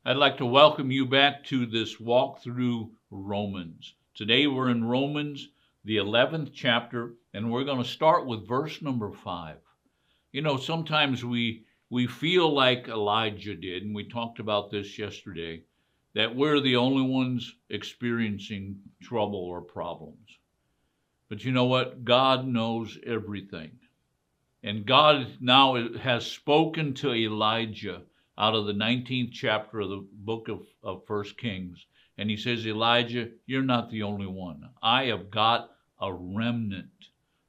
I'd like to welcome you back to this walk through Romans. Today we're in Romans, the 11th chapter, and we're going to start with verse number 5. You know, sometimes we feel like Elijah did, and we talked about this yesterday, that we're the only ones experiencing trouble or problems. But you know what? God knows everything. And God now has spoken to Elijah out of the 19th chapter of the book of 1 Kings. And he says, Elijah, you're not the only one. I have got a remnant.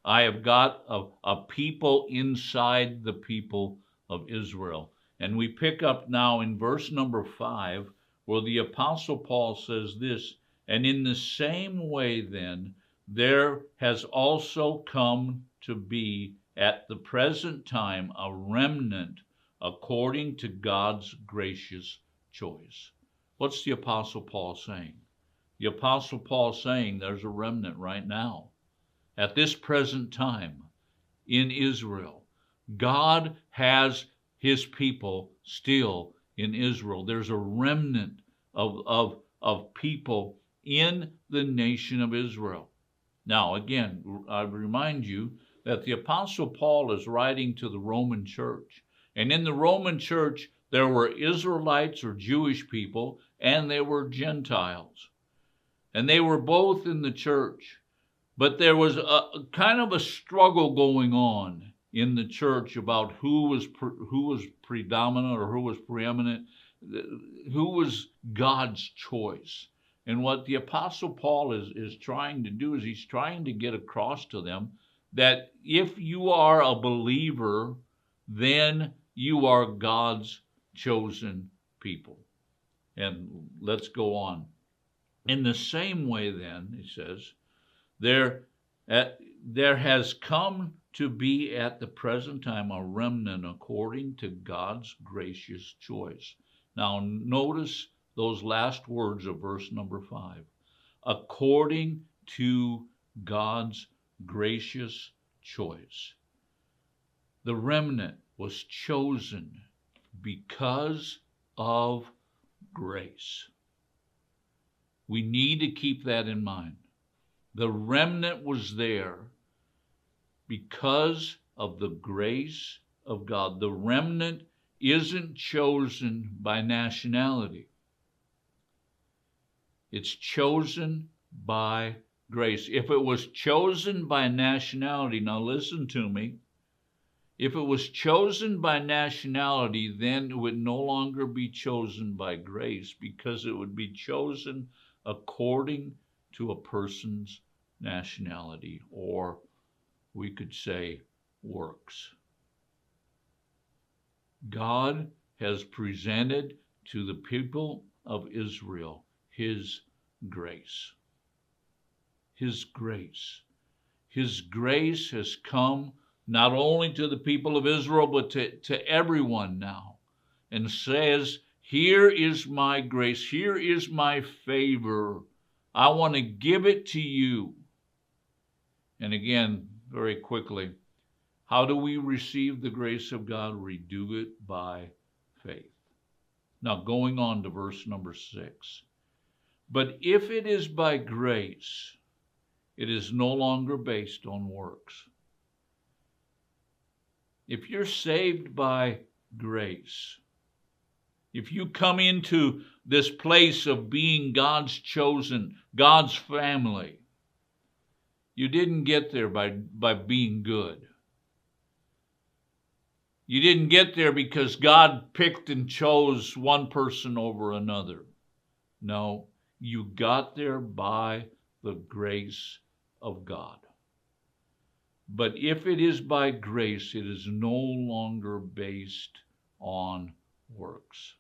I have got a people inside the people of Israel. And we pick up now in verse number 5, where the Apostle Paul says this, and in the same way then, there has also come to be at the present time a remnant according to God's gracious choice. What's the Apostle Paul saying? The Apostle Paul saying there's a remnant right now. At this present time in Israel, God has his people still in Israel. There's a remnant of people in the nation of Israel. Now, again, I remind you that the Apostle Paul is writing to the Roman church. And in the Roman church, there were Israelites or Jewish people, and there were Gentiles. And they were both in the church. But there was a kind of a struggle going on in the church about who was predominant or who was preeminent, who was God's choice. And what the Apostle Paul is trying to do is he's trying to get across to them that if you are a believer, then you are God's chosen people. And let's go on. In the same way then, he says, there has come to be at the present time a remnant according to God's gracious choice. Now notice those last words of verse number 5. According to God's gracious choice. The remnant was chosen because of grace. We need to keep that in mind. The remnant was there because of the grace of God. The remnant isn't chosen by nationality. It's chosen by grace. If it was chosen by nationality, now listen to me, if it was chosen by nationality, then it would no longer be chosen by grace because it would be chosen according to a person's nationality, or we could say works. God has presented to the people of Israel his grace. His grace. His grace has come not only to the people of Israel, but to everyone now, and says, here is my grace, here is my favor. I want to give it to you. And again, very quickly, how do we receive the grace of God? We do it by faith. Now, going on to verse number 6. But if it is by grace, it is no longer based on works. If you're saved by grace, if you come into this place of being God's chosen, God's family, you didn't get there by being good. You didn't get there because God picked and chose one person over another. No, you got there by the grace of God. But if it is by grace, it is no longer based on works.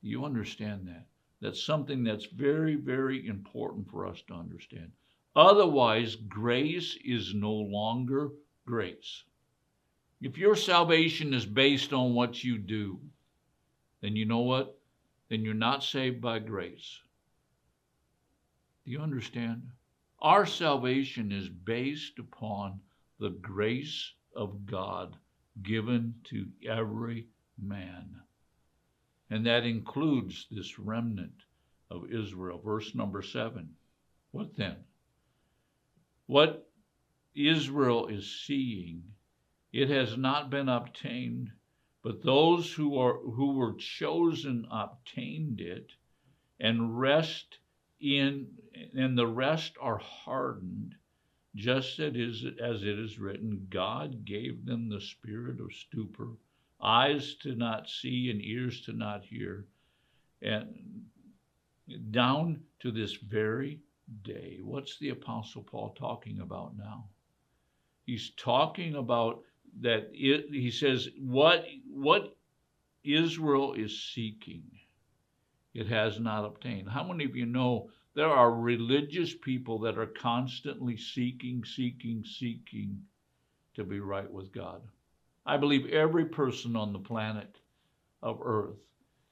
You understand that? That's something that's very, very important for us to understand. Otherwise, grace is no longer grace. If your salvation is based on what you do, then you know what? Then you're not saved by grace. Do you understand? Our salvation is based upon the grace of God given to every man. And that includes this remnant of Israel. Verse number 7. What then? What Israel is seeing, it has not been obtained, but those who were chosen obtained it, and the rest are hardened, just as it is written, God gave them the spirit of stupor, eyes to not see and ears to not hear, and down to this very day. What's the Apostle Paul talking about now? He's talking about that he says what Israel is seeking, it has not obtained. How many of you know there are religious people that are constantly seeking to be right with God? I believe every person on the planet of earth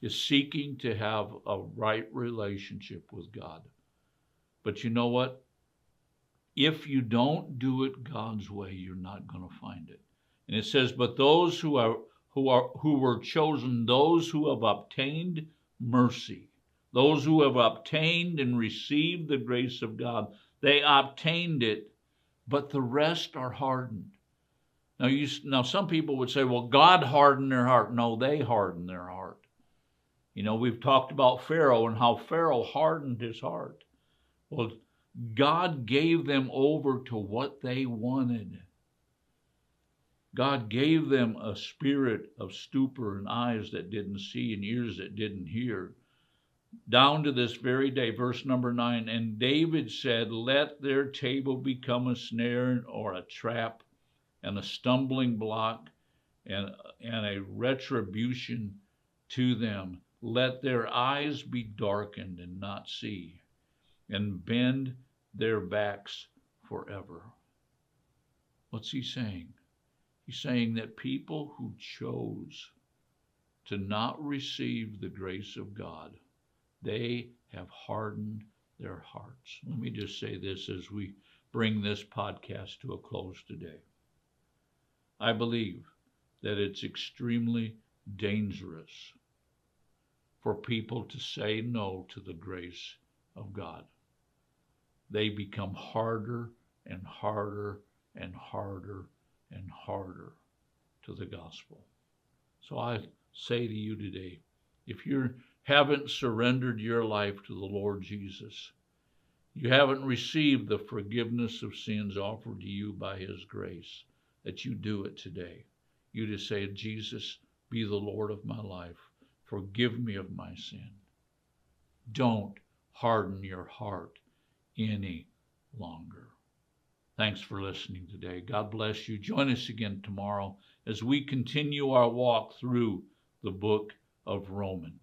is seeking to have a right relationship with God. But you know what? If you don't do it God's way, you're not going to find it. And it says, but those who were chosen, those who have obtained mercy, those who have obtained and received the grace of God, they obtained it, but the rest are hardened. Now some people would say, well, God hardened their heart. No, they hardened their heart. You know, we've talked about Pharaoh and how Pharaoh hardened his heart. Well, God gave them over to what they wanted. God gave them a spirit of stupor and eyes that didn't see and ears that didn't hear. Down to this very day, verse number 9, and David said, let their table become a snare or a trap and a stumbling block and a retribution to them. Let their eyes be darkened and not see, and bend their backs forever. What's he saying? He's saying that people who chose to not receive the grace of God, they have hardened their hearts. Let me just say this as we bring this podcast to a close today. I believe that it's extremely dangerous for people to say no to the grace of God. They become harder and harder and harder and harder to the gospel. So I say to you today, if you haven't surrendered your life to the Lord Jesus, you haven't received the forgiveness of sins offered to you by his grace, that you do it today. You just say, Jesus, be the Lord of my life. Forgive me of my sin. Don't harden your heart any longer. Thanks for listening today. God bless you. Join us again tomorrow as we continue our walk through the book of Romans.